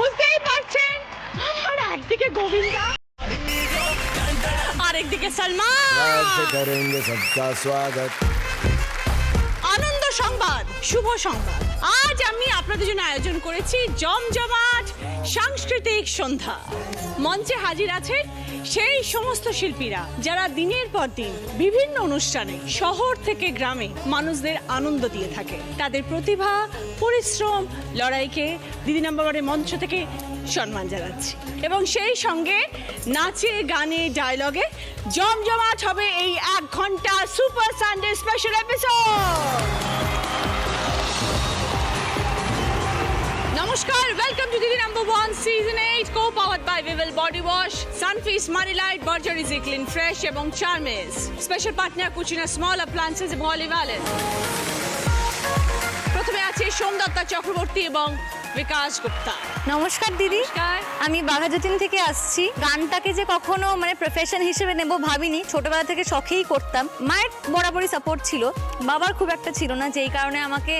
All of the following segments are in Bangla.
বুঝতেই পারছেন আমার একদিকে গোবিন্দা আর একদিকে সলমান। करेंगे सबका स्वागत। আনন্দ সংবাদ, শুভ সংবাদ। আজ আমি আপনাদের জন্য আয়োজন করেছি জমজমাট সাংস্কৃতিক সন্ধ্যা। মঞ্চে হাজির আছেন সেই সমস্ত শিল্পীরা যারা দিনের পর দিন বিভিন্ন অনুষ্ঠানে শহর থেকে গ্রামে মানুষদের আনন্দ দিয়ে থাকে। তাদের প্রতিভা, পরিশ্রম, লড়াইকে দিদি নাম্বার মঞ্চ থেকে সম্মান জানাচ্ছি এবং সেই সঙ্গে নাচে গানে ডায়লগে জমজমাট হবে এই 1 ঘন্টা সুপার সানডে স্পেশাল এপিসোড। নমস্কার, welcome to Didi number 1 season 8 co powered by Vivel body wash, Sunfeast money light, Berger easy clean fresh এবং Charmis. Special partner Cucina small appliances এবং অলিভ অয়েল। প্রথমে আছে সোমদত্তা চক্রবর্তী এবং বিকাশ গুপ্তা। নমস্কার দিদি, আমি বাঘাযতীন থেকে আসছি। গানটাকে যে কখনো প্রফেশন হিসেবে নেব ভাবিনি, ছোটবেলা থেকে শখেই করতাম। মায়ের বরাবরই সাপোর্ট ছিল, বাবার খুব একটা ছিল না, যেই কারণে আমাকে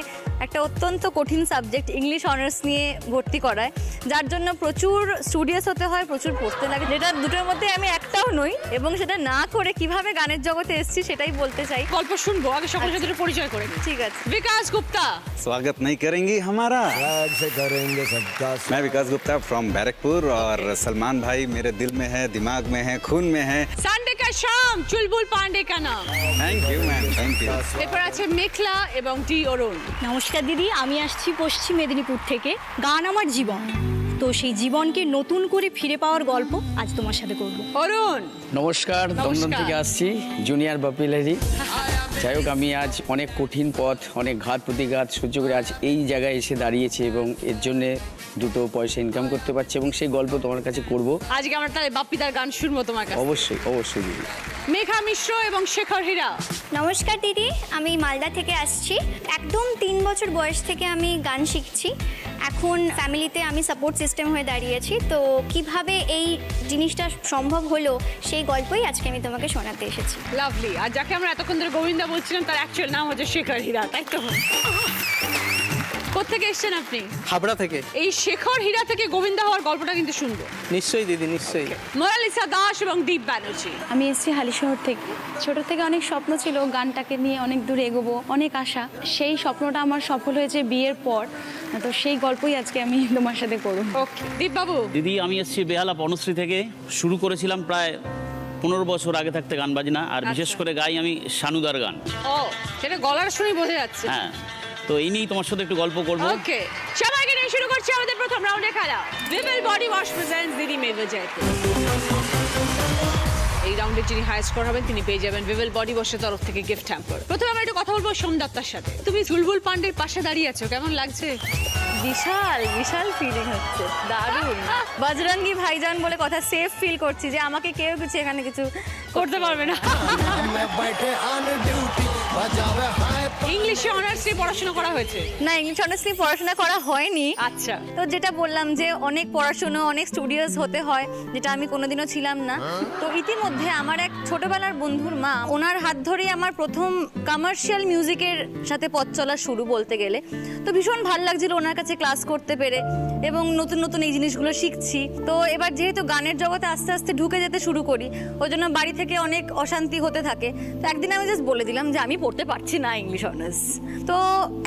একটা অত্যন্ত কঠিন সাবজেক্ট ইংলিশ অনার্স নিয়ে ভর্তি করায়, যার জন্য প্রচুর স্টুডিয়াস হতে হয়, প্রচুর পড়তে লাগে, যেটা দুটোর মধ্যে আমি একটাও নই। এবং সেটা না করে কিভাবে গানের জগতে এসেছি সেটাই বলতে চাই। গল্প শুনবো, আগে সকলের সাথে পরিচয় করে নিই। ঠিক আছে। विकास गुप्ता। स्वागत नहीं करेंगी हमारा? प्यार से करेंगे सबका स्वागत। मैं विकास गुप्ता फ्रॉम बैरकपुर और सलमान भाई मेरे दिल में है, दिमाग में है, खून में है। संडे का शाम चुलबुल पांडे का नाम। Thank you ma'am, thank you. এরপর আছে মেঘলা এবং ডি অরুণ। নমস্কার দিদি, আমি আসছি পশ্চিম মেদিনীপুর থেকে। গান আমার জীবন, তো সেই জীবনকে নতুন করে ফিরে পাওয়ার গল্প আজ তোমার সাথে করব। অরুণ। নমস্কার, দমদম থেকে আসছি, জুনিয়র বাপিলারি। যাই হোক, আমি আজ অনেক কঠিন পথ, অনেক ঘাত প্রতিঘাত সহ্য করে আজ এই জায়গায় এসে দাঁড়িয়েছি এবং এর জন্যে দুটো পয়সা ইনকাম করতে পারছি এবং সেই গল্প তোমার কাছে করব। আজকে আমরা তাহলে বাপ্পিদার গান শুনবো তোমার কাছে। অবশ্যই অবশ্যই দিদি। মেঘা মিশ্র এবং শেখর হীরা। নমস্কার দিদি, আমি মালদা থেকে আসছি। একদম 3 বছর বয়স থেকে আমি গান শিখছি। এখন ফ্যামিলিতে আমি সাপোর্ট সিস্টেম হয়ে দাঁড়িয়েছি। তো কিভাবে এই জিনিসটা সম্ভব হলো সেই গল্পই আজকে আমি তোমাকে শোনাতে এসেছি। লাভলি। আর যাকে আমরা এতক্ষণ ধরে গোবিন্দা বলছিলাম তার অ্যাকচুয়াল নাম হচ্ছে শেখর হীরা, তাই তো? কোথেকে এসেছেন আপনি? হাবড়া থেকে। এই শেখর হীরা থেকে গোবিন্দা হওয়ার গল্পটা কিন্তু শুনবো। নিশ্চয়ই দিদি, নিশ্চয়ই। মোনালিসা দাস এবং দীপ ব্যানার্জি। আমি এসেছি হালিশহর থেকে। ছোট থেকে অনেক স্বপ্ন ছিল গানটাকে নিয়ে অনেক দূর এগোবো, অনেক আশা। সেই স্বপ্নটা আমার সফল হয়েছে বিয়ের পর। তো সেই গল্পই আজকে আমি তোমার সাথে করব। ওকে, দীপ বাবু। দিদি, আমি এসেছি বেহালা বনশ্রী থেকে। শুরু করেছিলাম প্রায় 15 বছর আগে থাকতে গান বাজনা, আর বিশেষ করে গাই আমি শানুদার গান। ও, সেটা গলার শুনেই বোঝা যাচ্ছে। হ্যাঁ, তো এই নিয়েই তোমার সাথে একটু গল্প করবো। ওকে, সবাইকে নিয়ে শুরু করছি আমাদের প্রথম রাউন্ডে খেলা। ভিভেল বডি ওয়াশ প্রেজেন্টস দিদি মেভা জয়পুর। এই রাউন্ডে যিনি হাই স্কোর হবেন তিনি পেয়ে যাবেন ভিভেল বডি ওয়াশের তরফ থেকে গিফট হ্যাম্পার। প্রথমে আমরা একটু কথা বলবো সোমদত্তার সাথে। তুমি চুলবুল পান্ডের পাশে দাঁড়িয়ে আছো, কেমন লাগছে? বিশাল বিশাল ফিলিং হচ্ছে, দারুণ। বজরঙ্গি ভাইজান বলে কথা, সেফ ফিল করছি যে আমাকে কেউ কিছু এখানে কিছু করতে পারবে না। ইংলিশে অনার্স নিয়ে পড়াশোনা করা হয়েছে? না, ইংলিশ অনার্স নিয়ে পড়াশোনা করা হয়নি। আচ্ছা। তো যেটা বললাম যে অনেক পড়াশোনা, অনেক স্টুডিওস হতে হয়, যেটা আমি কোনোদিনও ছিলাম না। তো ইতিমধ্যে আমার এক ছোটবেলার বন্ধুর মা, ওনার হাত ধরেই আমার প্রথম কমার্শিয়াল মিউজিকের সাথে পথ চলা শুরু বলতে গেলে। তো ভীষণ ভালো লাগছিল ওনার কাছে ক্লাস করতে পেরে এবং নতুন নতুন এই জিনিসগুলো শিখছি। তো এবার যেহেতু গানের জগতে আস্তে আস্তে ঢুকে যেতে শুরু করি, ওই জন্য বাড়ি থেকে অনেক অশান্তি হতে থাকে। তো একদিন আমি জাস্ট বলে দিলাম যে আমি পড়তে পারছি না ইংলিশ অনার্স। তো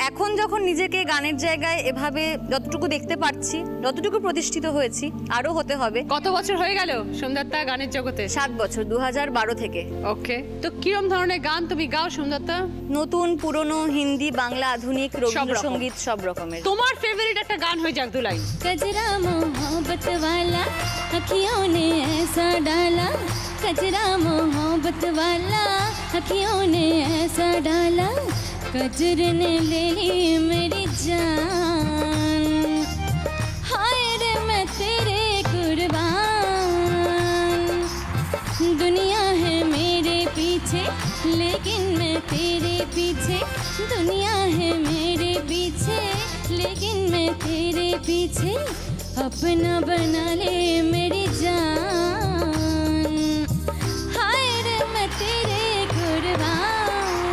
এখন যখন নিজেকে গানের জায়গায় এভাবে যতটুকু দেখতে পারছি, যতটুকু প্রতিষ্ঠিত হয়েছি, আরো হতে হবে। কত বছর হয়ে গেল সোমদত্তা গানের জগতে? 7 বছর, 2012 থেকে। ওকে, তো কিরম ধরনের গান তুমি গাও সোমদত্তা? নতুন, পুরনো, হিন্দি, বাংলা, আধুনিক, রবীন্দ্রসঙ্গীত, সব রকমের। তোমার ফেভারিট একটা গান হয়ে যাক দুলাই। कजरा मोहब्बत वाला अखियों ने ऐसा डाला, कजरा मोहब्बत वाला अखियों ने ऐसा डाला, कजर ने ले ली मेरी जान, हाय रे मैं तेरे कुर्बान, दुनिया है मेरे पीछे लेकिन मैं तेरे पीछे, दुनिया है मेरे पीछे लेकिन मैं तेरे पीछे, अपना बना ले मेरी जान, हाय रे मैं तेरे कुर्बान।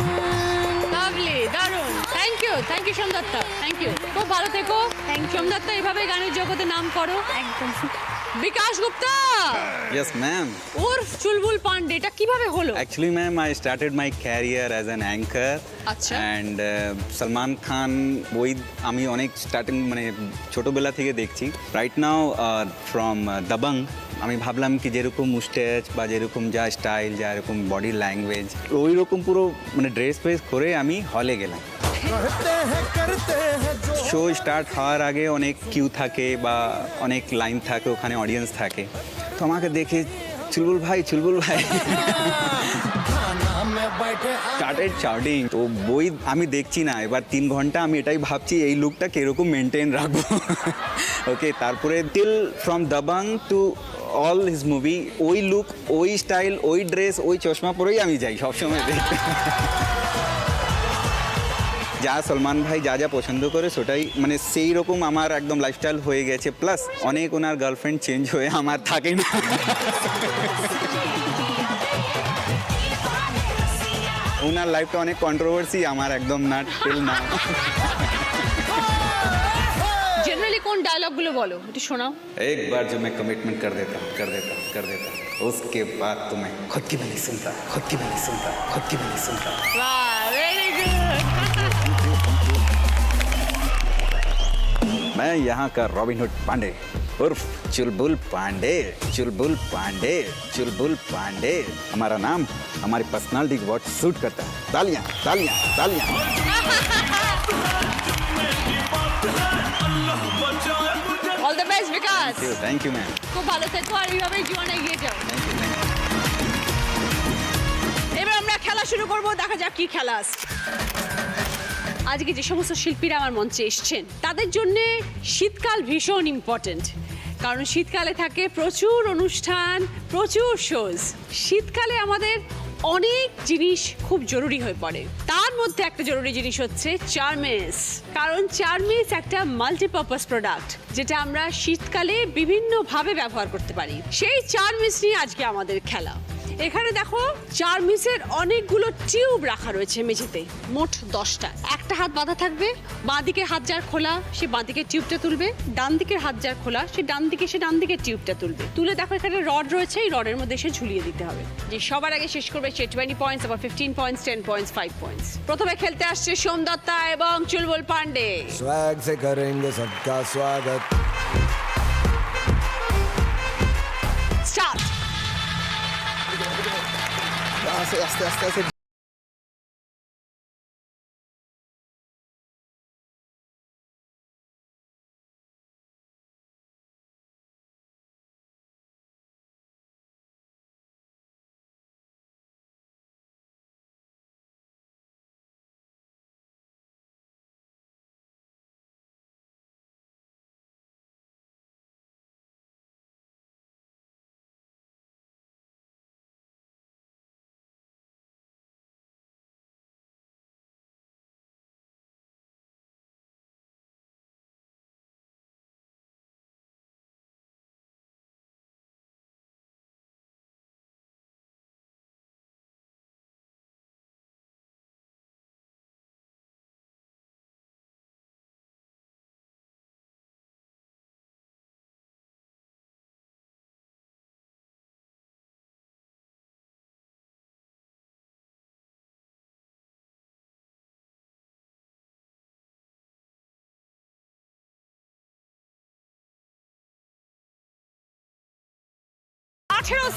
লাভলি, দারুণ। Thank you Somdatta, thank you. খুব ভালো থেকো। সোমদত্তা এভাবে গানের জগতে নাম করো। একদম। বিকাশ গুপ্তা Yes, ma'am. ওর চুলবুল পান্ডে, এটা কিভাবে হলো? Actually, ma'am, I started my career as an anchor. আচ্ছা। And Salman Khan বই আমি অনেক স্টার্টিং মানে ছোটবেলা থেকে দেখছি। রাইট নাও ফ্রম দাবাং আমি ভাবলাম কি যেরকম মুস্টেচ বা যেরকম যা স্টাইল যা এরকম বডি ল্যাঙ্গুয়েজ ওই রকম পুরো মানে ড্রেস ফ্রেস করে আমি হলে গেলাম। শো স্টার্ট হওয়ার আগে অনেক কিউ থাকে বা অনেক লাইন থাকে, ওখানে অডিয়েন্স থাকে, তো আমাকে দেখে চুলবুল ভাই স্টার্টেড শাউটিং। তো বই আমি দেখছি না, এবার 3 ঘন্টা আমি এটাই ভাবছি এই লুকটা কিরকম মেনটেন রাখবো। ওকে, তারপরে till from Dabangg to all his movie ওই লুক, ওই স্টাইল, ওই ড্রেস, ওই চশমা পরেই আমি যাই সবসময় দেখতে। যা সলমান ভাই যা যা পছন্দ করে সেটাই মানে সেই রকম আমার একদম লাইফস্টাইল হয়ে গেছে। প্লাস অনেক ওনার গার্লফ্রেন্ড চেঞ্জ হয়ে আমার থাকে না। ওনার লাইফটা অনেক কন্ট্রোভার্সি, আমার একদম না, টিল না। জেনারেলি কোন ডায়লগগুলো বলো একটু শোনাও। एक बार जो मैं कमिटमेंट कर देता उसके बाद तो मैं खुद की भी नहीं सुनता। বাহ, ভেরি গুড। मैं यहाँ का रॉबिन हुड पांडे उर्फ चुलबुल पांडे। हमारा नाम हमारी पर्सनालिटी को बहुत सूट करता है। तालियां। All the best Bikash. Thank you ma'am. খুব ভালো থেকো আর এইভাবেই জীবনে এগিয়ে যাও। এবার আমরা খেলা শুরু করব, দেখা যাক কি খেলা আছে। আজকে যে সমস্ত শিল্পীরা আমার মঞ্চে এসছেন তাদের জন্য শীতকাল ভীষণ ইম্পর্টেন্ট, কারণ শীতকালে থাকে প্রচুর অনুষ্ঠান, প্রচুর শোজ। শীতকালে আমাদের অনেক জিনিস খুব জরুরি হয়ে পড়ে, তার মধ্যে একটা জরুরি জিনিস হচ্ছে চার্মেস। কারণ চার্মেস একটা মাল্টিপারপাস প্রোডাক্ট যেটা আমরা শীতকালে বিভিন্নভাবে ব্যবহার করতে পারি। সেই চার্মেস নিয়ে আজকে আমাদের খেলা। এখানে দেখো চার্মিসের অনেকগুলো টিউব রাখা রয়েছে মেঝেতে, মোট 10টা। একটা হাত বাঁধা থাকবে, বাঁ দিকে হাত যার খোলা সে বাঁ দিকে টিউবটা তুলবে, ডান দিকের হাত যার খোলা সে ডান দিকে টিউবটা তুলবে। তুলে দেখো এখানে রড রয়েছে, এই রডের মধ্যে এসে ঝুলিয়ে দিতে হবে। যে সবার আগে শেষ করবে সে 20 পয়েন্টস, আবার 15 পয়েন্টস, 10 পয়েন্টস, 5 পয়েন্টস। প্রথমে খেলতে আসছে সোমদত্তা এবং চুলবুল পান্ডে। स्वैग से करेंगे सबका स्वागत। স্টার্ট। আস্তে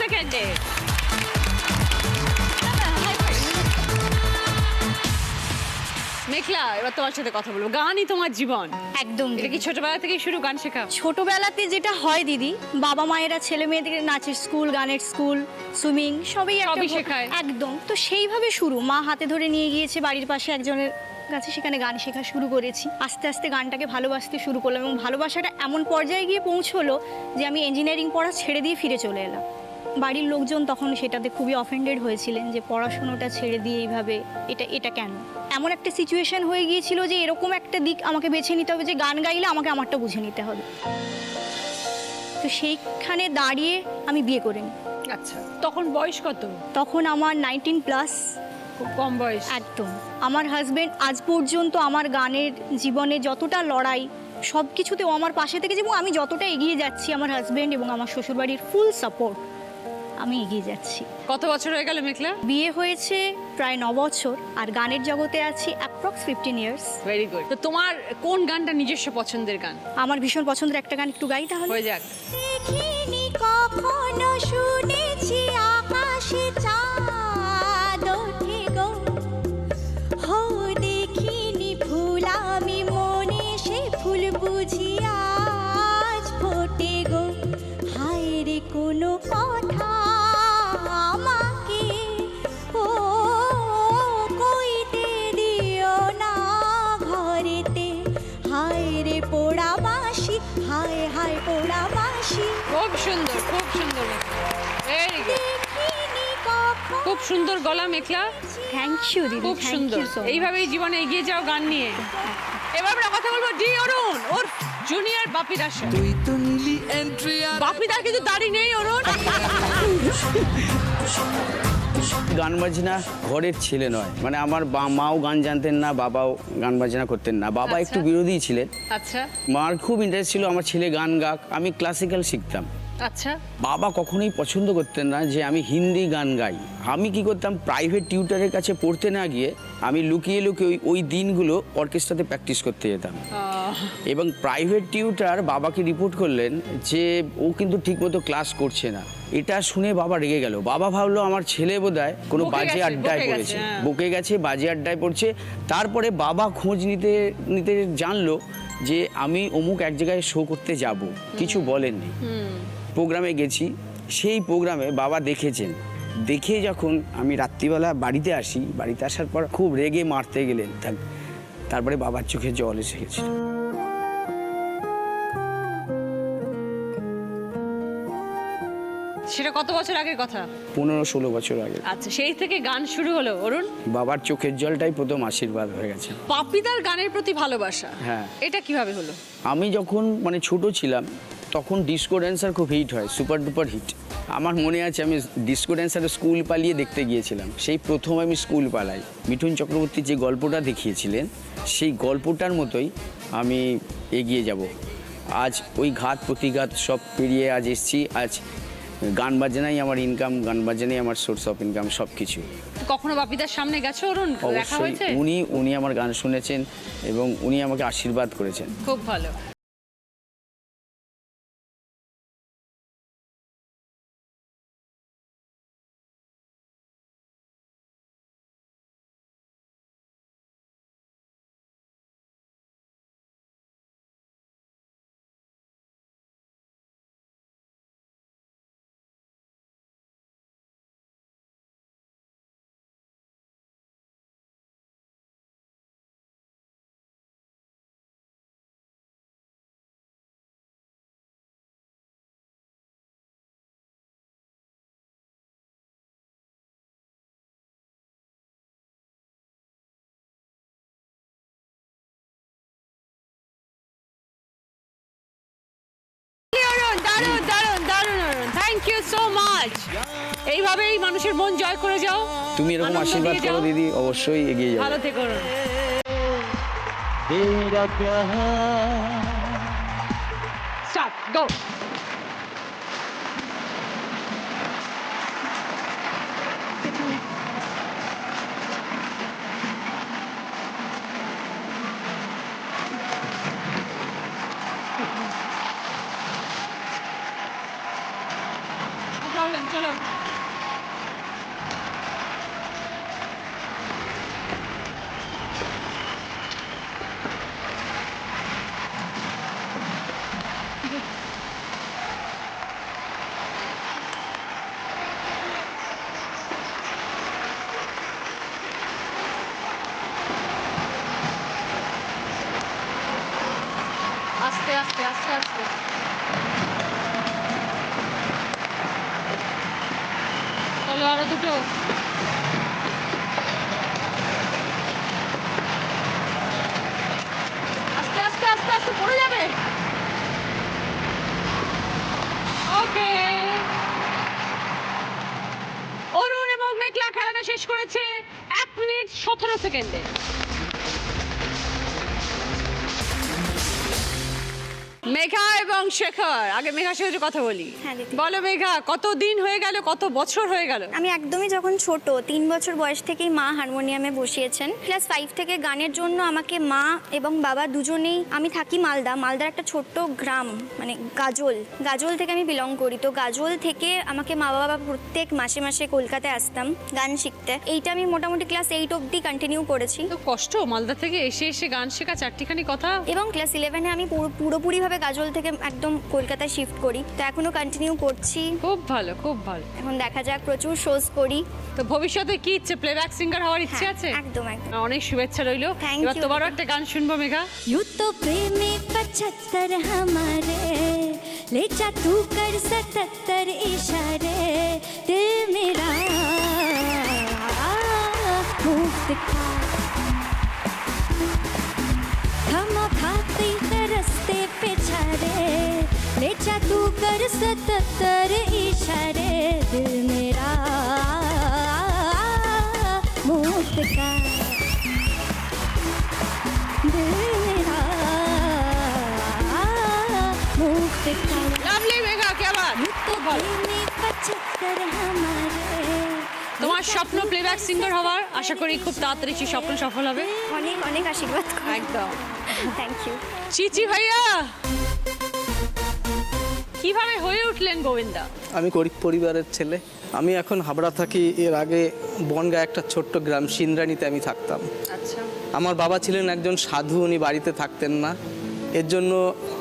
সেকেন্ডে মেঘলা, এবার তোমার সাথে কথা বলবো। গানই তোমার জীবন। একদম। এটা কি ছোটবেলা থেকেই শুরু গান শেখা? ছোটবেলাতে যেটা হয় দিদি, বাবা মায়েরা ছেলে মেয়েদের নাচের স্কুল, গানের স্কুল, সুইমিং সবই শেখায়। একদম। তো সেইভাবে শুরু, মা হাতে ধরে নিয়ে গিয়েছে বাড়ির পাশে একজনের কাছে, সেখানে গান শেখা শুরু করেছি। আস্তে আস্তে গানটাকে ভালোবাসতে শুরু করলাম এবং ভালোবাসাটা এমন পর্যায়ে গিয়ে পৌঁছলো যে আমি ইঞ্জিনিয়ারিং পড়া ছেড়ে দিয়ে ফিরে চলে এলাম। বাড়ির লোকজন তখন সেটাতে খুবই অফেন্ডেড হয়েছিলেন যে পড়াশোনাটা ছেড়ে দিয়ে এইভাবে এটা কেন। এমন একটা সিচুয়েশন হয়ে গিয়েছিল যে এরকম একটা দিক আমাকে বেছে নিতে হবে যে গান গাইলে আমাকে আমারটা বুঝে নিতে হবে। তো সেইখানে দাঁড়িয়ে আমি বিয়ে করে নিই। আচ্ছা, তখন বয়স কত? তখন আমার 19+। খুব কম বয়স। একদম। আমার হাজবেন্ড আজ পর্যন্ত আমার গানের জীবনে যতটা লড়াই সব কিছুতে ও আমার পাশে থেকে, এবং আমি যতটা এগিয়ে যাচ্ছি আমার হাজবেন্ড এবং আমার শ্বশুরবাড়ির ফুল সাপোর্ট, আমি এগিয়ে যাচ্ছি। কত বছর হয়ে গেল মেঘলা? বিয়ে হয়েছে প্রায় 9 বছর, আর গানের জগতে আছি অ্যাপ্রক্স 15 ইয়ার্স। Very good. তো তোমার কোন গানটা নিজস্ব পছন্দের গান? আমার ভীষণ পছন্দের একটা গান একটু গাই তাহলে। হয়ে যাক। দেখিনি কখনো শুনেছি আকাশে চাঁদ ওঠে গো, হো দেখিনি ফুল আমি মনে সে ফুল বুঝি আজ ফোটে গো, হায় রে কোনো কথা আমাকে ও কইতে দিও না ঘরেতে, হায় রে পোড়া বাঁশি, হায় হায় পোড়া বাঁশি। খুব সুন্দর, খুব সুন্দর। Very good. দেখিনি কখনো। খুব সুন্দর গলা মেঘলা, থ্যাংক ইউ দিদি, খুব thank সুন্দর। you so much. এইভাবেই জীবনে এগিয়ে যাও গান নিয়ে। এবার আমরা কথা বলবো ডি অরুণ ওর জুনিয়র বাপিদার সাথে। বাপিদার কিন্তু দাড়ি নেই অরুণ। গান বাজনা ঘরের ছেলে নয়, মানে আমার মাও গান জানতেন না, বাবাও গান বাজনা করতেন না। বাবা একটু বিরোধী ছিলেন। আচ্ছা মার খুব ইন্টারেস্ট ছিল আমার ছেলে গান গাক, আমি ক্লাসিক্যাল শিখতাম। আচ্ছা। বাবা কখনোই পছন্দ করতেন না যে আমি হিন্দি গান গাই। আমি কি করতাম, প্রাইভেট টিউটারের কাছে পড়তে না গিয়ে আমি লুকিয়ে লুকিয়ে ওই দিনগুলো অর্কেস্ট্রাতে প্র্যাকটিস করতে যেতাম। এবং প্রাইভেট টিউটার বাবাকে রিপোর্ট করলেন যে ও কিন্তু ঠিকমতো ক্লাস করছে না। এটা শুনে বাবা রেগে গেল। বাবা ভাবলো আমার ছেলে বোধহয় কোনো বাজে আড্ডায় পড়েছে, বকে গেছে, বাজে আড্ডায় পড়ছে। তারপরে বাবা খোঁজ নিতে নিতে জানলো যে আমি অমুক এক জায়গায় শো করতে যাব, কিছু বলেননি। প্রোগ্রামে গেছি, সেই প্রোগ্রামে বাবা দেখেছেন। দেখে যখন আমি রাত্রিবেলা বাড়িতে আসি, বাড়িতে আসার পর খুব রেগে মারতে গেলেন। তারপরে বাবার চোখে জল এসে গেছিল। সেটা কত বছর আগের কথা? 15-16 বছর আগে। আচ্ছা, সেই থেকে গান শুরু হলো অরুণ। বাবার চোখের জলটাই প্রথম আশীর্বাদ হয়ে গেছে। বাপিদার গানের প্রতি ভালোবাসা, হ্যাঁ, এটা কিভাবে হলো? আমি যখন মানে ছোট ছিলাম তখন ডিস্কো ড্যান্সার খুব হিট হয়, সুপার ডুপার হিট। আমার মনে আছে আমি ডিস্কো ড্যান্সারের স্কুল পালিয়ে দেখতে গিয়েছিলাম। সেই প্রথম আমি স্কুল পালাই। মিঠুন চক্রবর্তী যে গল্পটা দেখিয়েছিলেন সেই গল্পটার মতোই আমি এগিয়ে যাব। আজ ওই ঘাত প্রতিঘাত সব পেরিয়ে আজ এসেছি। আজ গান বাজনাই আমার ইনকাম, গান বাজনাই আমার সোর্স অফ ইনকাম, সব কিছু। কখনো বাপিদার সামনে গেছো অরুণ? দেখা অবশ্যই হয়েছে? উনি আমার গান শুনেছেন এবং উনি আমাকে আশীর্বাদ করেছেন। খুব ভালো। দারুণ দারুণ দারুণ অরুণ, থ্যাংক ইউ সো মাচ। এইভাবেই মানুষের মন জয় করে যাও। তুমি এরকম আশীর্বাদ করো দিদি, অবশ্যই এগিয়ে যাও। ভালো থেকো অরুণ। স্টার্ট, গো। চলো। আস্তে আস্তে আস্তে আস্তে। চলো আরো দুটো। আস্তে আস্তে আস্তে আস্তে পড়ে যাবে। ওকে, অরুণ এবং মেঘলা খেলাটা শেষ করেছে। 17 সেকেন্ডে। মেঘা এবং শেখর, আগে মেঘার সাথে কথা বলি। হ্যাঁ, দিদি। বলো মেঘা, কত দিন হয়ে গেল, কত বছর হয়ে গেল? আমি একদমই যখন ছোট 3 বছর বয়স থেকেই মা হারমোনিয়ামে বসিয়েছেন। ক্লাস 5 থেকে গানের জন্য আমাকে মা এবং বাবা দুজনেই, আমি থাকি মালদার একটা ছোট্ট গ্রাম, মানে গাজল থেকে আমি বিলং করি। তো গাজল থেকে আমাকে মা বাবা প্রত্যেক মাসে মাসে কলকাতায় আসতাম গান শিখতে। এইটা আমি মোটামুটি ক্লাস 8 অবধি কন্টিনিউ করেছি। তো কষ্ট মালদা থেকে এসে এসে গান শেখা, চারটিখানি কথা। এবং ক্লাস 11-এ আমি পুরোপুরিভাবে গাজল থেকে একদম কলকাতায় শিফট করি। তো এখনো কন্টিনিউ করছি। খুব ভালো, খুব ভালো। এখন দেখা যাক, প্রচুর শোজ করি। তো ভবিষ্যতে কি ইচ্ছে, প্লেব্যাক সিঙ্গার হওয়ার ইচ্ছে আছে? একদম একদম। অনেক শুভেচ্ছা রইলো। Thank এবার you. তোমারও একটা গান শুনবো মেঘা। यूं तो प्रेमी 75 हमारे, ले जा तू कर 77 इशारे, दिल मेरा मुफ्त का थमा खाती रस्ते पे छारे, ले जा तू कर 77 इशारे, दिल मेरा मुफ्त का, লাভলি মেঘা, কে আবার তোমার স্বপ্ন প্লেব্যাক সিঙ্গার হওয়ার, আশা করি খুব তাড়াতাড়ি সেই স্বপ্ন সফল হবে। অনেক অনেক আশীর্বাদ করো। একদম। Thank you. চিচি ভাইয়া, কিভাবে হয়ে উঠলেন গোবিন্দা? আমি গরিব পরিবারের ছেলে। আমি এখন হাবড়া থাকি। এর আগে বনগা একটা ছোট্ট গ্রাম সিন্দ্রানীতে আমি থাকতাম। আচ্ছা। আমার বাবা ছিলেন একজন সাধু, উনি বাড়িতে থাকতেন না। এর জন্য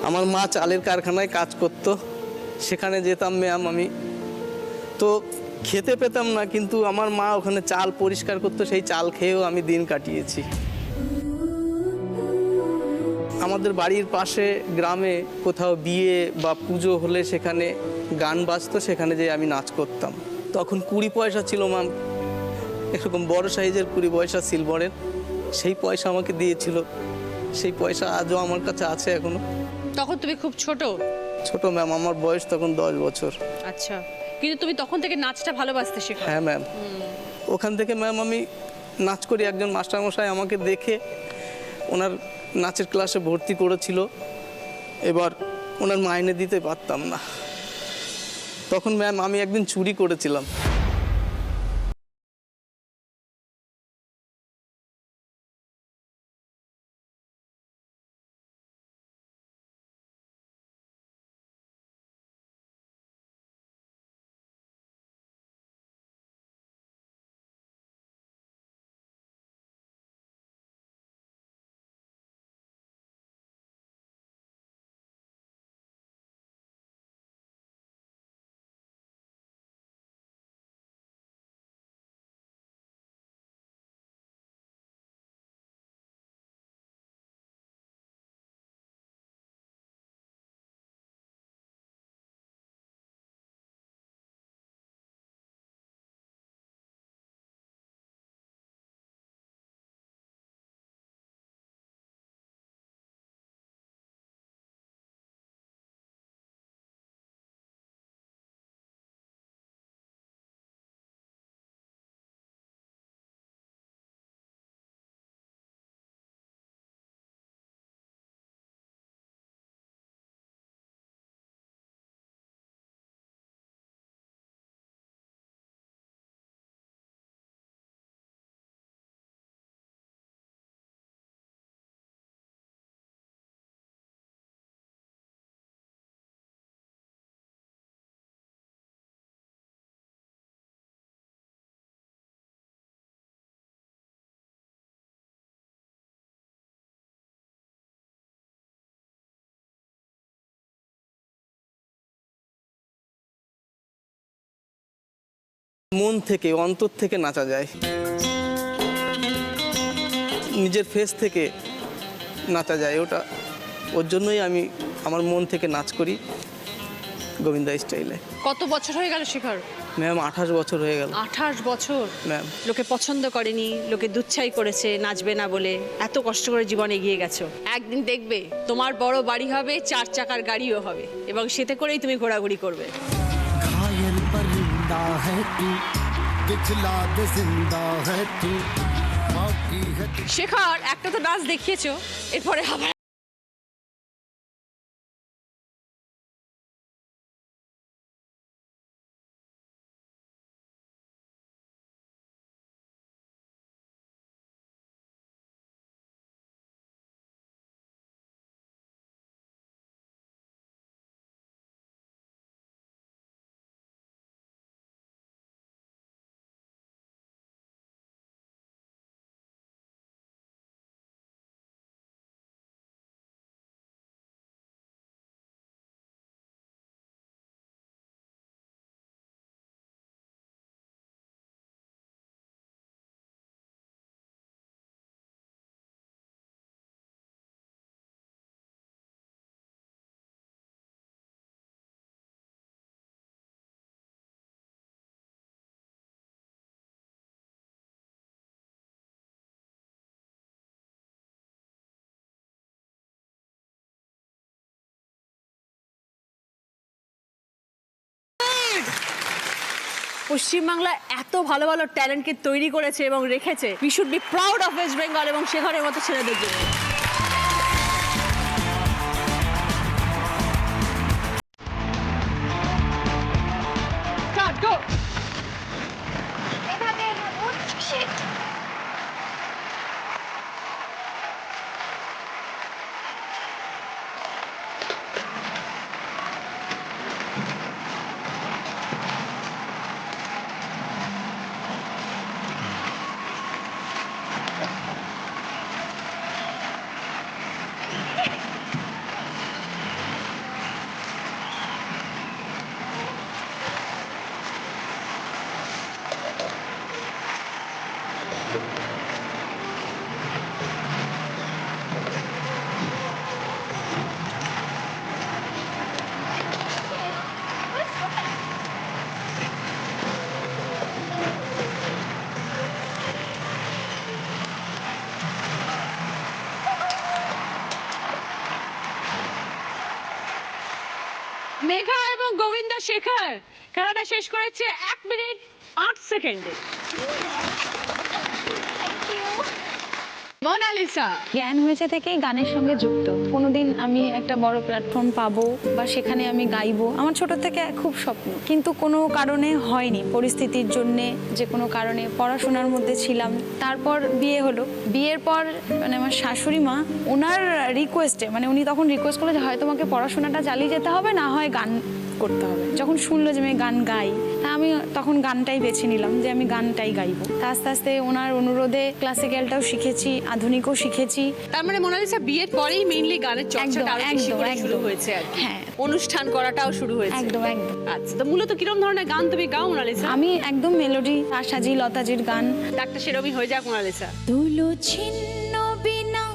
আমার মা চালের কারখানায় কাজ করত, সেখানে যেতাম ম্যাম আমি। তো খেতে পেতাম না, কিন্তু আমার মা ওখানে চাল পরিষ্কার করতো, সেই চাল খেয়েও আমি দিন কাটিয়েছি। আমাদের বাড়ির পাশে গ্রামে কোথাও বিয়ে বা পুজো হলে সেখানে গান বাজতো, সেখানে যেয়ে আমি নাচ করতাম। তখন 20 পয়সা ছিল ম্যাম, এরকম বড় সাইজের 20 পয়সা সিলভারের, সেই পয়সা আমাকে দিয়েছিল। সেই পয়সা আজও আমার কাছে আছে এখনো। তখন তুমি খুব ছোট? ছোট ম্যাম, আমার বয়স তখন 10 বছর। আচ্ছা, কিন্তু তুমি তখন থেকে নাচটা ভালোবাসতে শেখো? হ্যাঁ ম্যাম, ওখান থেকে ম্যাম আমি নাচ করি। একজন মাস্টারমশাই আমাকে দেখে ওনার নাচের ক্লাসে ভর্তি করেছিল। এবার ওনার মাইনে দিতে পারতাম না, তখন ম্যাম আমি একদিন চুরি করেছিলাম। মন থেকে, অন্তর থেকে নাচা যায়, নিজের ফেস থেকে নাচা যায়। ওর জন্যই আমি আমার মন থেকে নাচ করি গোবিন্দা স্টাইলে। কত বছর হয়ে গেল শেখর? ম্যাম 28 বছর হয়ে গেল। 28 বছর? ম্যাম, লোকে পছন্দ করেনি, লোকে দুচ্ছাই করেছে, নাচবে না বলে। এত কষ্ট করে জীবন এগিয়ে গেছো, একদিন দেখবে তোমার বড় বাড়ি হবে, 4 চাকার গাড়িও হবে, এবং সেতে করেই তুমি ঘোরাঘুরি করবে। घायल परिंदा है तू, दिखला दे जिंदा है तू, শেখর, একটা তো ডান্স দেখিয়েছো, এরপরে আবার পশ্চিমবাংলা এত ভালো ভালো ট্যালেন্টকে তৈরি করেছে এবং রেখেছে। We should be proud of West Bengal এবং শেখরের মতো ছেলেদের জন্য। মেঘা এবং গোবিন্দা শেখর খেলাটা শেষ করেছে 1 মিনিট 8 সেকেন্ডে। মোনালিসা, জ্ঞান হয়েছে থেকেই গানের সঙ্গে যুক্ত। কোনোদিন আমি একটা বড় প্ল্যাটফর্ম পাবো বা সেখানে আমি গাইবো, আমার ছোট থেকে খুব স্বপ্ন, কিন্তু কোনো কারণে হয়নি, পরিস্থিতির জন্যে, যে কোনো কারণে পড়াশোনার মধ্যে ছিলাম। তারপর বিয়ে হলো, বিয়ের পর মানে আমার শাশুড়ি মা ওনার রিকোয়েস্টে, মানে উনি তখন রিকোয়েস্ট করলো যে হয় তোমাকে পড়াশোনাটা চালিয়ে যেতে হবে, না হয় গান করতে হবে। যখন শুনলো যে আমি গান গাই, তা আমি তখন গানটাই বেছে নিলাম যে আমি গানটাই গাইবো। তা আস্তে আস্তে ওনার অনুরোধে ক্লাসিক্যালটাও শিখেছি, আধুনিকও শিখেছি। তার মানে মোনালিসা বিয়ের পরেই মেইনলি গানের চর্চাটা আরো বেশি করে শুরু হয়েছে আর কি। হ্যাঁ, অনুষ্ঠান করাটাও শুরু হয়েছে। একদম একদম। আচ্ছা, তো মূলত কিরকম ধরনের গান তুমি গাও মোনালিসা? আমি একদম মেলোডি, আশাজি, লতাজির গান। একটা সেরকমই হয়ে যাক মোনালিসা। তুলো ছিন্ন বিনা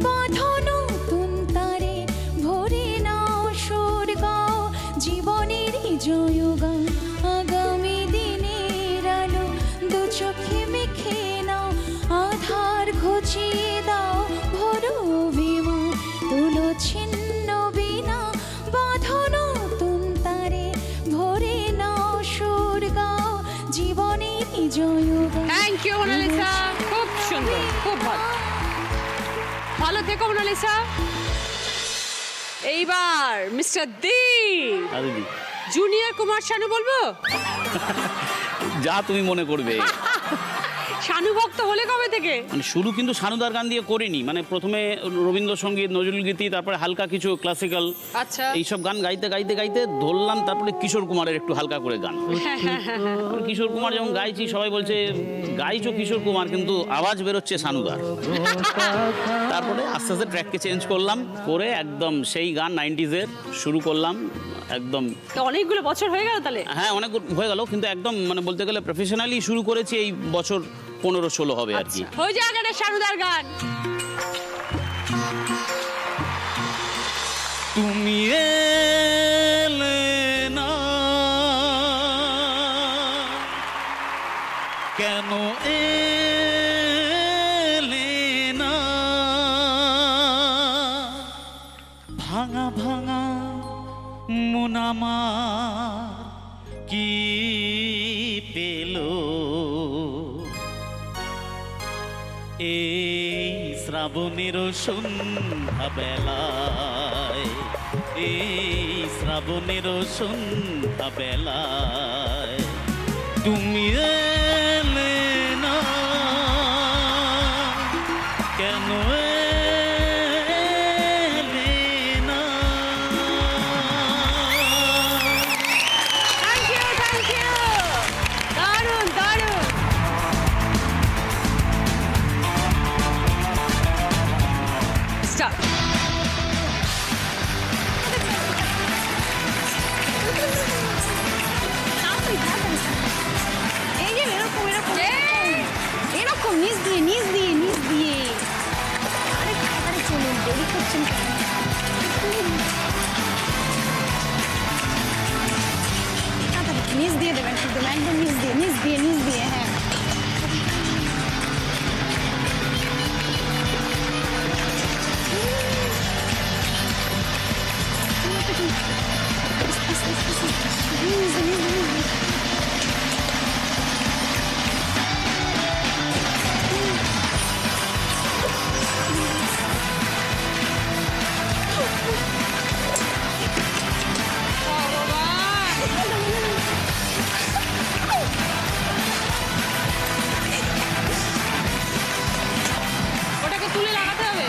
বাঁধনো তুন্তারে ভরে নাও সুর গাও জীবনের জয়গান আগামী দিনের আলো দু চোখে মেখে নাও আধার ঘুচিয়ে দাও ভরো অভিমান তুলো ছিন্ন বিনা বাঁধনো তুন্তারে ভরে নাও সুর গাও জীবনের জয়গান। থ্যাংক ইউ মোনালিসা, খুব সুন্দর, খুব ভালো। ভালো থেকো মোনালিসা। এইবার মিস্টার দীপ, জুনিয়র কুমার শানু বলবো? যা তুমি মনে করবে। শানু ভক্ত হলে কবে থেকে? মানে শুরু কিন্তু শানুদার গান দিয়ে করিনি, মানে প্রথমে রবীন্দ্রসঙ্গীত, নজরুল গীতি, তারপরে হালকা কিছু ক্লাসিক্যাল, আচ্ছা, এইসব গান গাইতে গাইতে গাইতে ধরলাম। তারপরে কিশোর কুমারের একটু হালকা করে গান। কিশোর কুমার যেমন গাইছি, সবাই বলছে গাইছো কিশোর কুমার কিন্তু আওয়াজ বেরোচ্ছে শানুদার। তারপরে আস্তে আস্তে ট্র্যাককে চেঞ্জ করলাম, করে একদম সেই গান 90s-এর শুরু করলাম একদম। তো অনেকগুলো বছর হয়ে গেল তাহলে? হ্যাঁ, অনেক হয়ে গেল, কিন্তু একদম মানে বলতে গেলে প্রফেশনালি শুরু করেছি এই বছর 15-16 হবে আর কি। হয়ে যাক একটা শানুদার গান। তুমি এলে না কেন এলে না, ভাঙা ভাঙা মন আমার কি পেল শ্রাবণের সন্ধ্যা বেলায়, এই শ্রাবণের সন্ধ্যা বেলায় তুমি এলে না, কেন এলে না? থ্যাংক ইউ দারুণ দারুণ। স্টার্ট। এই যে এরকম এরকম এরকম নিচ দিয়ে নিচ দিয়ে নিচ দিয়ে। আরে তাড়াতাড়ি চলুন, দেরি করছেন কেন? তাড়াতাড়ি নিচ দিয়ে দেবেন, একদম একদম নিচ দিয়ে নিচ দিয়ে নিচ দিয়ে। হ্যাঁ ওটাকে তুলে লাগাতে হবে।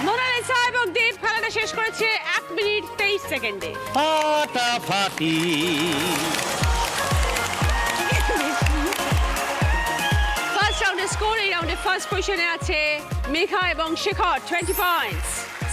মোনালিসা এবং দেব খেলাটা শেষ করেছে 1 মিনিট 23 সেকেন্ডে। ফাটাফাটি ফার্স্ট রাউন্ডের স্কোর, এই রাউন্ডে ফার্স্ট পজিশনে আছে মেঘা এবং শেখর 20 পয়েন্টস।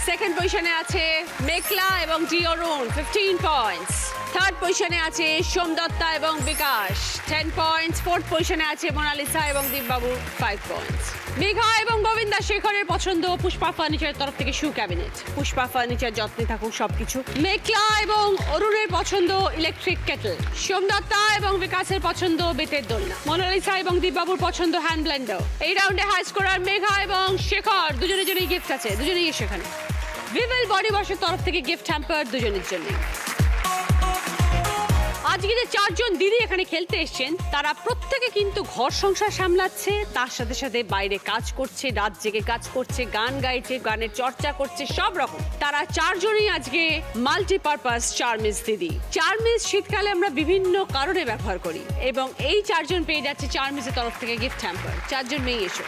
সেকেন্ড পজিশনে আছে মেঘলা এবং জি অরুণ 15 পয়েন্টস। থার্ড পজিশনে আছে সোমদত্তা এবং বিকাশ 10 পয়েন্টস। ফোর্থ পজিশনে আছে মোনালিসা এবং দীপবাবু 5 পয়েন্টস। মেঘা এবং গোবিন্দা শেখরের পছন্দ পুষ্পা ফার্নিচারের তরফ থেকে শু ক্যাবিনেট। পুষ্পা ফার্নিচার যত্নে থাকুক সবকিছু। মেঘলা এবং অরুণের পছন্দ ইলেকট্রিক কেটল। সোমদত্তা এবং বিকাশের পছন্দ বেতের দোলনা। মোনালিসা এবং দীপবাবুর পছন্দ হ্যান্ড ব্লেন্ডার। এই রাউন্ডে হাই স্কোরার মেঘা এবং শেখর দুজনের জন্যই গিফট আছে, দুজনেই সেখানে। ভিভেল বডি ওয়াশের তরফ থেকে গিফট হ্যাম্পার দুজনের জন্য। আজকে যে 4 জন দিদি এখানে খেলতে এসেছেন তারা প্রত্যেকে কিন্তু ঘর সংসার সামলাচ্ছে, তার সাথে সাথে বাইরে কাজ করছে, রাত জেগে কাজ করছে, গান গাইছে, গানের চর্চা করছে, সব রকম। তারা 4 জনই আজকে মাল্টিপারপাস চার্মিস দিদি। চার্মিস শীতকালে আমরা বিভিন্ন কারণে ব্যবহার করি এবং এই 4 জন পেয়ে যাচ্ছে চার্মিসের তরফ থেকে গিফট হ্যাম্পার। 4 জন মেয়ে এসো।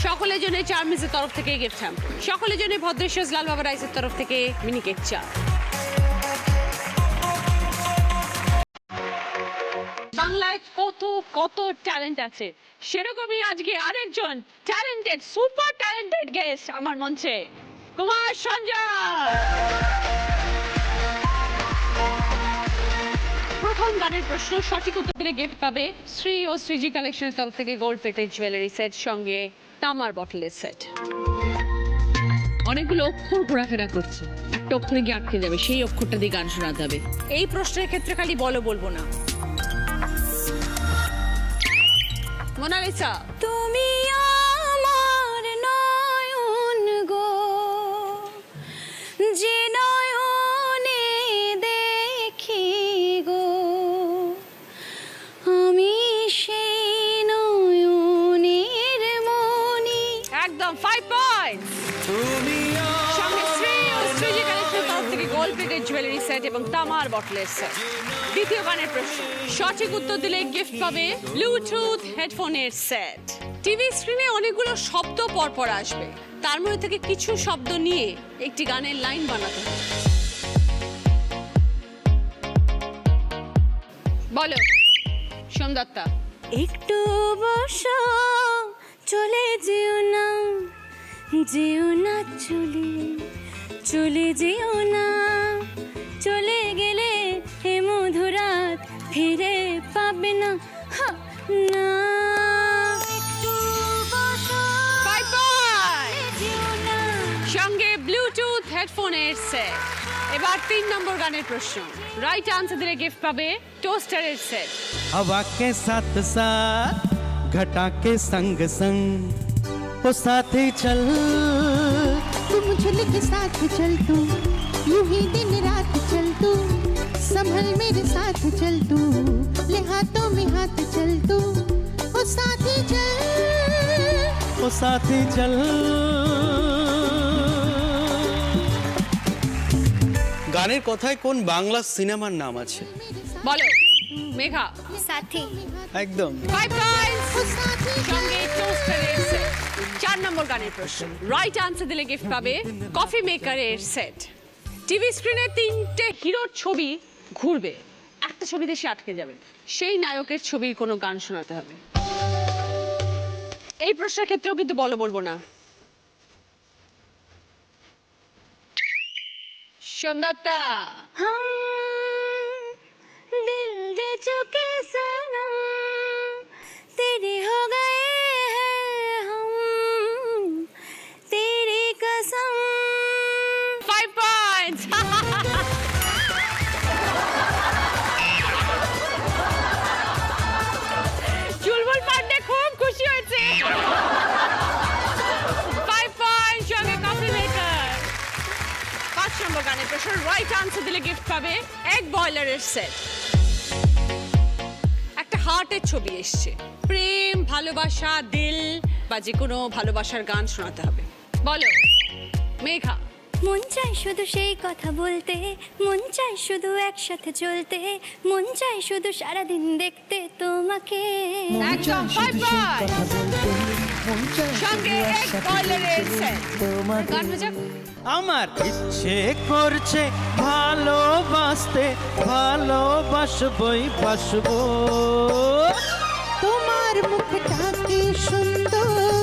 সকলের জন্য চার্মিসের তরফ থেকে গিফট হ্যাম্পার। সকলের জন্য ভদ্রেশ্বর লাল বাবা রাইসের তরফ থেকে মিনি কেক চা। বাংলায় কত কত ট্যালেন্ট আছে, সেরকমই আজকে আরেকজন ট্যালেন্টেড, সুপার ট্যালেন্টেড গেস্ট আমার মঞ্চে, কুমার সঞ্জয়। প্রথম গানের প্রশ্ন সঠিক উত্তর দিলে গিফট পাবে শ্রী ও শ্রীজি কালেকশনের তরফ থেকে গোল্ড প্লেটেড জুয়েলারি সেট সঙ্গে তামার বটলের সেট। অনেকগুলো অক্ষর ঘোরাফেরা করছে, একটা অক্ষরে গিয়ে আটকে যাবে, সেই অক্ষরটা দিয়ে গান শোনাতে হবে। এই প্রশ্নের ক্ষেত্রে খালি বলবো না। মোনালিসা, তুমি আমার নয়ন গো, যে নয়নে দেখি গো, আমি সেই নয়নের মনি। একদম 5 পয়েন্টস। সঙ্গে শ্রী ও শ্রীজি কালেকশনের তরফ থেকে গোল্ড প্লেটেড জুয়েলারি সেট এবং তামার বটলের সেট। দ্বিতীয় গানের প্রশ্ন সঠিক উত্তর দিলে গিফট পাবে ব্লুটুথ হেডফোনের সেট। টিভি স্ক্রিনে অনেকগুলো শব্দ পরপর আসবে, তার মধ্যে থেকে কিছু শব্দ নিয়ে একটি গানের লাইন বানাতে হবে। বলো সোমদত্তা। একটু বসো, চলে যেও না, যেও না চলে, চলে যেও না, চলে গেলে এ মধুরাত ফিরে পাবে না, না। একটু বসো, যেও না। সঙ্গে ব্লুটুথ হেডফোনের সেট। এবার 3 নম্বর গানের প্রশ্ন, রাইট আনসার দিলে গিফট পাবে টোস্টারের সেট। हवा के साथ साथ घटा के संग संग वो साथे चल, तुम झुल के साथ चल, तू यूं ही दिन रात चल, तू संभल मेरे साथ चल तू ले हाथों में हाथ चल तू ओ साथी चल ओ साथी चल গানের কথায় কোন বাংলা সিনেমার নাম আছে? বলো মেঘা। সাথী। একদম। 5 পয়েন্টস সঙ্গে টোস্টারের সেট। 4 নম্বর গানের প্রশ্ন, রাইট আনসার দিলে গিফট পাবে কফি মেকারের সেট। টিভি স্ক্রিনে 3টে হিরোর ছবি ঘুরবে, একটা ছবিতে সে আটকে যাবে, সেই নায়কের ছবির কোনো গান শোনাতে হবে। এই প্রশ্নের ক্ষেত্রেও কিন্তু বলবো না। সন্ধ্যাটা दिल दे चुके सनम तेरे हो गए हैं हम तेरी कसम 5 পয়েন্টস। চুলবুল পান্ডে খুব খুশি হয়েছে। 5 পয়েন্টস সঙ্গে কফি মেকার। 5 নম্বর গানের প্রশ্ন, রাইট আনসার দিলে গিফট পাবে এগ বয়লারের সেট। একটা হার্টের ছবি এসছে, প্রেম, ভালোবাসা, দিল বা যে কোনো ভালোবাসার গান শোনাতে হবে। বলো মেঘা। মন চায় শুধু সেই কথা বলতে মন চায় শুধু একসাথে চলতে মন চায় শুধু সারাদিন দেখতে তোমাকে একদম 5 পয়েন্টস সঙ্গে এগ বয়লারের সেট। গান বাজা। আমার ইচ্ছে করছে ভালোবাসতে ভালোবাসবই বাসবো তোমার মুখটা কি সুন্দর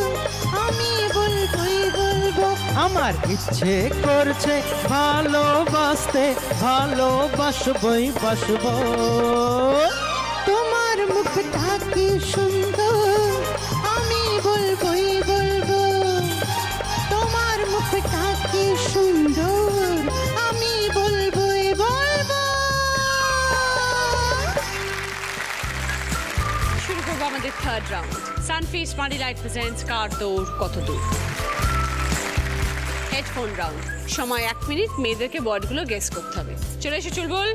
আমি বলবই বলবো আমার ইচ্ছে করছে ভালোবাসতে ভালোবাসবই বাসবো তোমার মুখটা কি সুন্দর আমি বলবই বলবো তোমার মুখটা কি সুন্দর আমি বলবই বলবো। শুরু করবো আমাদের third round. সানফিস money light presents কার দৌড় কত দূর। হেডফোন রাউন্ড, সময় 1 মিনিট, মেয়েদেরকে ওয়ার্ডগুলো গেস করতে হবে। চলে এসো চুলবুল।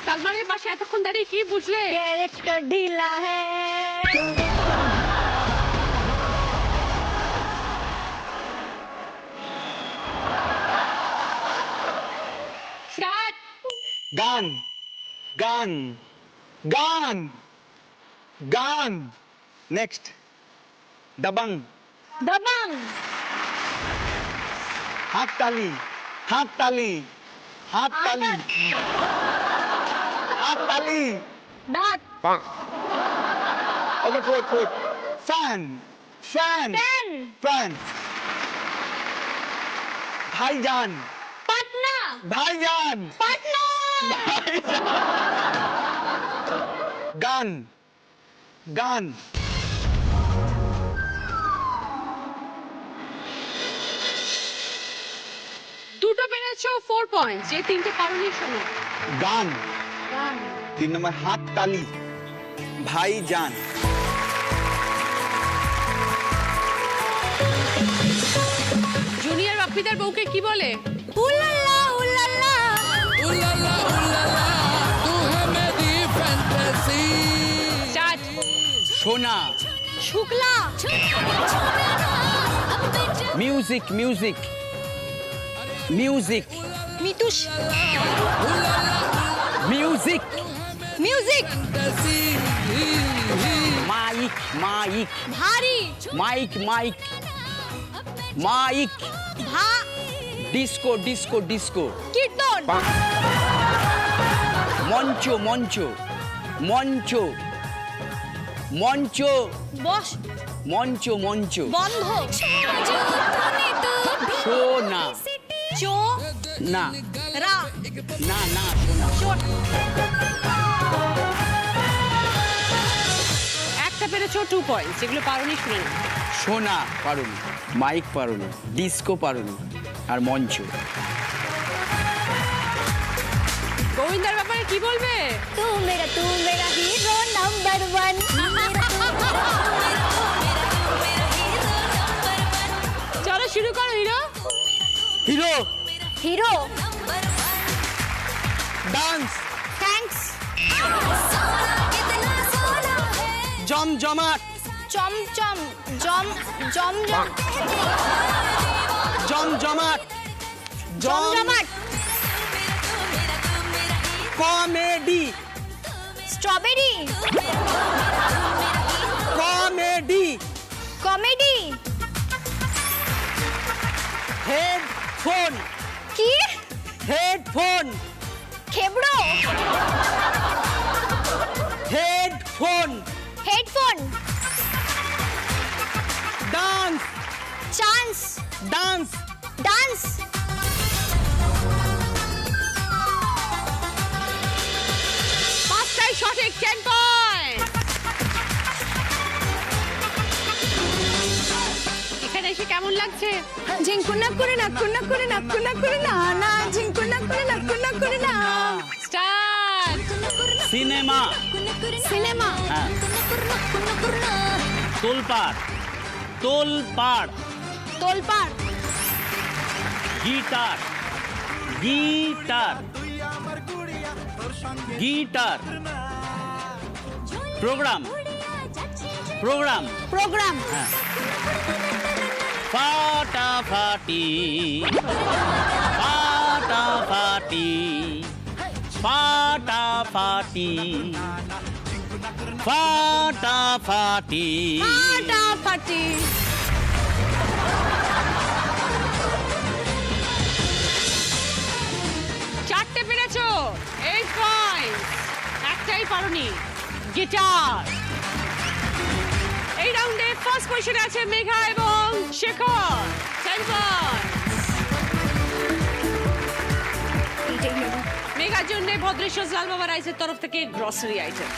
সালমানের পাশে এতক্ষণ দাঁড়িয়ে কি বুঝলে? ক্যারেক্টার ঢিলা হ্যায় স্টার্ট। গান গান গান গান নেক্সট দাবাং দবাং হাততালি হাততালি হাততালি হাততালি ডাক ওকে ফুট ফ্যান ফ্যান ফ্যান ফ্যান ভাইজান পাটনা ভাইজান পাটনা গান গান দুটো পেরেছো 4 পয়েন্টস, যে 3টে কারণে শোনো। গান গান 3 নম্বর হাততালি, ভাইজান। জুনিয়র বাপ্পিদার বউকে কি বলে? উলালা উলালা উলালা উলালা তু হে মেরি ফ্যান্টাসি স্টার্ট। সোনা। শুক্লা মিউজিক মিউজিক মিউজিক মিতুষ মিউজিক মিউজিক মাইক মাইক ভারী মাইক মাইক মাইক ভা ডিস্কো ডিস্কো ডিস্কো কীর্তন মঞ্চ মঞ্চ মঞ্চ মঞ্চ বস মঞ্চ মঞ্চ বন্ধ সোনা চো না রা না না সোনা চোট একটা পেরেছো 2 পয়েন্টস, যেগুলো পারোনি শুনে নাও। সোনা পারুনি, মাইক পারুনি, ডিস্কো পারুনি, আর মঞ্চ। গোবিন্দার ব্যাপারে কি বলবে? तू मेरा हीरो नंबर 1 চলো শুরু করো hero. Hero hero dance thanks জমজমাট চমচম জম জম জমজমাট জমজমাট comedy strawberry comedy comedy headphone কি হেডফোন খেবড়ো headphone headphone dance chance dance dance পাঁচটাই সঠিক 10 পয়েন্ট। এখানে এসে কেমন লাগছে? ঝিঙ্কুনা করে না কুনা করে না কুনা করে না না ঝিঙ্কুনা করে না কুনা করে না স্টার্ট। সিনেমা সিনেমা হ্যাঁ তোলপাড় তোলপাড় তোলপাড় guitar guitar guitar programme programme programme হ্যাঁ ফাটাফাটি ফাটাফাটি ফাটাফাটি ফাটাফাটি ফাটাফাটি। চারটে পেরেছো 8 পয়েন্ট। একটাই পারোনি গিটার। এই রাউন্ডে ফার্স্ট পজিশনে আছে মেঘা এবং শেখর 10 পয়েন্ট। মেঘার জন্য ভদ্রেশ্বর লাল বাবা রাইসের তরফ থেকে গ্রসারি আইটেম।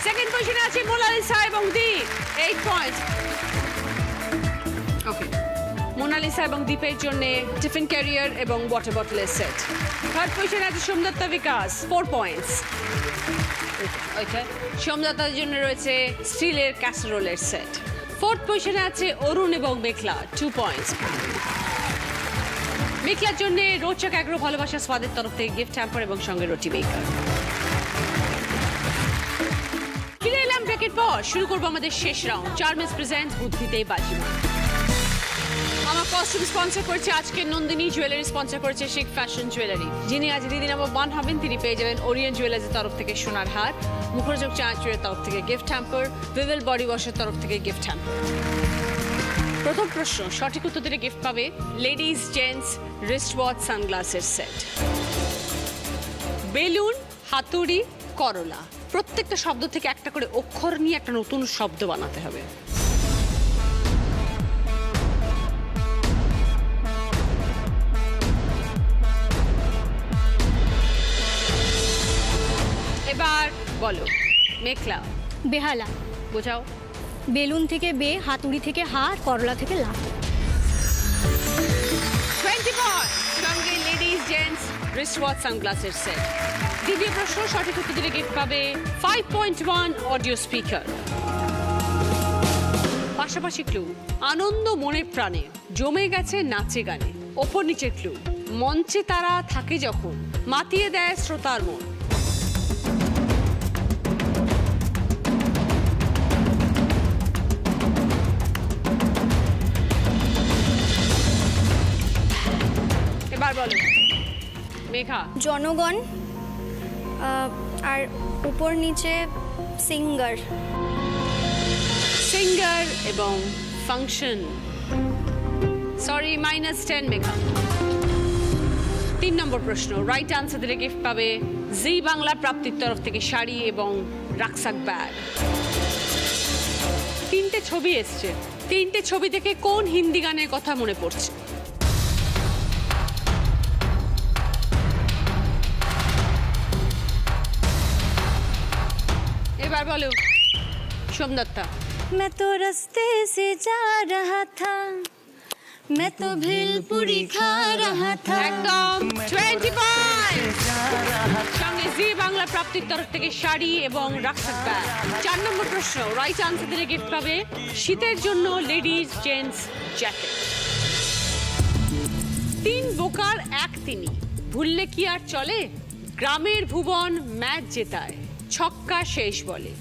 সেকেন্ড পজিশনে আছে মোনালিসা এবং দীপ 8 পয়েন্ট। ওকে, মোনালিসা এবং দীপের জন্য টিফিন ক্যারিয়ার এবং ওয়াটার বটলের সেট। থার্ড পজিশনে আছে সোমদত্তা বিকাশ 4 পয়েন্টস। ওকে, সোমদত্তার জন্য রয়েছে স্টিলের ক্যাসারোলের সেট। ফোর্থ পজিশনে আছে অরুণ এবং মেঘলা 2 পয়েন্টস। মেঘলার জন্য রোচক এগ্রো ভালোবাসা স্বাদের তরফ থেকে গিফট হ্যাম্পার এবং সঙ্গে রুটি মেকার। ফিরে এলাম ব্রেকের পর, শুরু করবো আমাদের শেষ রাউন্ড। চার্মিস প্রেজেন্ট বুদ্ধিতে বাজিমাত। আমার কস্টিউম স্পন্সর করেছে আজকে নন্দিনী জুয়েলারি, স্পন্সর করেছে শিখ ফ্যাশন জুয়েলারি। যিনি আজ দিদি নাম্বার 1 হবেন তিনি পেয়ে যাবেন ওরিয়েন্ট জুয়েলার্সের তরফ থেকে সোনার হার, মুখরোচক চাঁচুরের তরফ থেকে গিফট হ্যাম্পার, ভিভেল বডি ওয়াশের তরফ থেকে গিফট হ্যাম্পার। প্রথম প্রশ্ন, সঠিক উত্তর দিলে গিফট পাবে লেডিস জেন্টস রিস্ট ওয়াচ সানগ্লাসের সেট। বেলুন, হাতুড়ি, করলা, প্রত্যেকটা শব্দ থেকে একটা করে অক্ষর নিয়ে একটা নতুন শব্দ বানাতে হবে। এবার বলো। মেঘলা, বেহালা, বোঝাও। বেলুন থেকে বে, হাতুড়ি থেকে হার, করলা থেকে লাভ। 20 পয়েন্ট, সঙ্গে লেডিস জেন্টস রিস্ট ওয়াচ সানগ্লাসের সেট। দ্বিতীয় প্রশ্ন, সঠিক উত্তর দিলে গিফট পাবে 5.1 অডিও স্পিকার। পাশাপাশি ক্লু, আনন্দ মনে প্রাণে জমে গেছে নাচে গানে। ওপর নিচের ক্লু, মঞ্চে তারা থাকে যখন মাতিয়ে দেয় শ্রোতার মন। এবার বলো মেঘা। জনগণ আর উপর নিচে সিঙ্গার। সিঙ্গার এবং ফাংশন। সরি, -10 মেঘা। 3 নম্বর প্রশ্ন, রাইট আনসার দিলে গিফট পাবে জি বাংলা প্রাপ্তির তরফ থেকে শাড়ি এবং রাকসাক ব্যাগ। 3টে ছবি এসছে, 3টে ছবি থেকে কোন হিন্দি গানের কথা মনে পড়ছে? এবার বলো সোমদত্তা। मैं तो रास्ते से जा रहा था, मैं तो भेलपुरी खा रहा था। একদম 20 পয়েন্ট। সঙ্গে জি বাংলা প্রাপ্তির তরফ থেকে শাড়ি এবং রাকসাক ব্যাগ। 4 নম্বর প্রশ্ন, রাইট আনসার দিলে গিফট পাবে শীতের জন্য লেডিস জেন্টস জ্যাকেট। 3 বোকার এক তিনি, ভুললে কি আর চলে, গ্রামের ভুবন ম্যাচ জেতায়, ছক্কা শেষ বলে।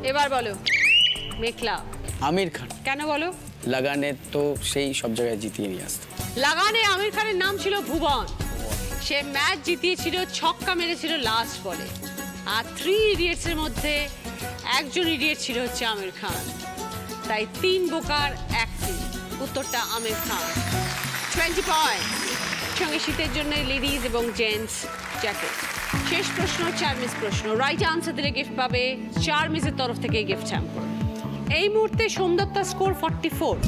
এবার বলো মেঘলা। আমির খান। কেন বলো? লাগানে তো সেই সব জায়গায় জিতিয়ে নিয়ে আসতো। লাগানে আমির খানের নাম ছিল ভুবন, সে ম্যাচ জিতিয়েছিল, ছক্কা মেরেছিল লাস্ট বলে। আর 3 ইডিয়টস এর মধ্যে একজন ইডিয়ট ছিল হচ্ছে আমির খান, তাই 3 বোকার এক তিন, উত্তরটা আমির খান। 20 পয়েন্ট, সঙ্গে শীতের জন্য লেডিজ এবং জেন্টস জ্যাকেট। শেষ প্রশ্ন, 4 মিস প্রশ্ন, রাইট আনসার দিলে গিফট পাবে 4 মিসের তরফ থেকে গিফট হ্যাম্পার। এই মুহূর্তে সোমদত্তার স্কোর 44,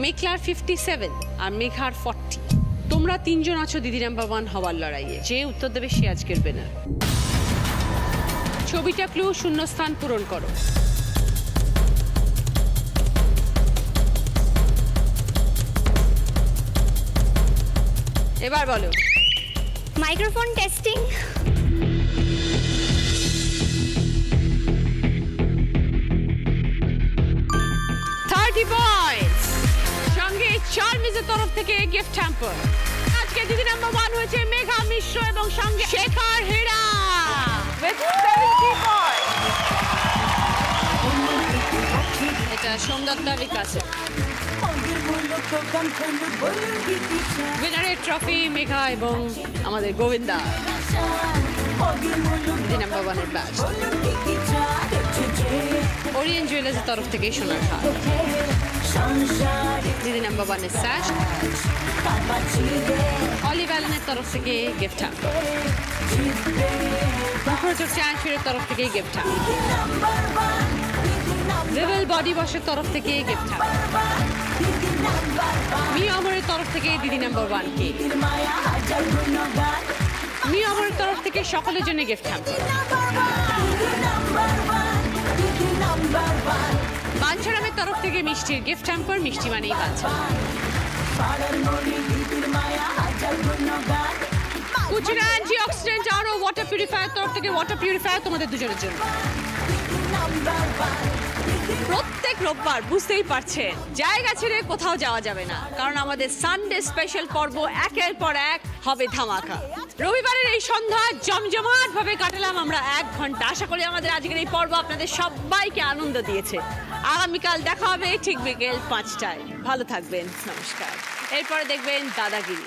মেঘলার 57 আর মেঘার 40। তোমরা 3 জন আছো দিদি নাম্বার 1 হওয়ার লড়াইয়ে, যে উত্তর দেবে সে আজকের উইনার। ছবিটা ক্লু, শূন্যস্থান পূরণ করো। এবার বলো। Microphone testing. পয়েন্টস, সঙ্গে 4 মিসের তরফ থেকে গিফট হ্যাম্পার। আজকে দিদি নাম্বার 1 হয়েছে মেঘা মিশ্র এবং সঙ্গে শেখর হেরা with 70 পয়েন্টস। এটা সোমদত্তা বিকাশের উইনারের ট্রফি, মেঘা এবং আমাদের গোবিন্দা দিদি নাম্বার 1 এর ব্যাচ। ওরিয়েন্ট জুয়েলার্সের তরফ থেকে সোনার হার, দিদি নাম্বার 1 এর স্যাশ, অলিভ অ্যালেনের তরফ থেকে গিফট হ্যাম্পার, মুখরোচক চ্যান্সের তরফ থেকে গিফট হ্যাম্পার, লেভেল বডি ওয়াশের তরফ থেকে গিফট হ্যাম্পার, মি অমরের তরফ থেকে দিদি নাম্বার 1 কে, মি অমরের তরফ থেকে সকলের জন্য গিফট হ্যাম্পার, বাঞ্ছারামের তরফ থেকে মিষ্টির গিফট হ্যাম্পার, মিষ্টি মানেই বাঞ্ছা। কুচিনা অ্যান্টি অক্সিডেন্ট আর ওয়াটার পিউরিফায়ার তরফ থেকে ওয়াটার পিউরিফায়ার তোমাদের দুজনের জন্য। প্রত্যেক রোববার বুঝতেই পারছেন জায়গা ছেড়ে কোথাও যাওয়া যাবে না, কারণ আমাদের সানডে স্পেশাল পর্ব একের পর এক হবে ধামাকা। রবিবারের এই সন্ধ্যা জমজমাট ভাবে কাটালাম আমরা 1 ঘন্টা। আশা করি আমাদের আজকের এই পর্ব আপনাদের সবাইকে আনন্দ দিয়েছে। আগামীকাল দেখা হবে ঠিক বিকেল 5টায়। ভালো থাকবেন, নমস্কার। এরপরে দেখবেন দাদাগিরি।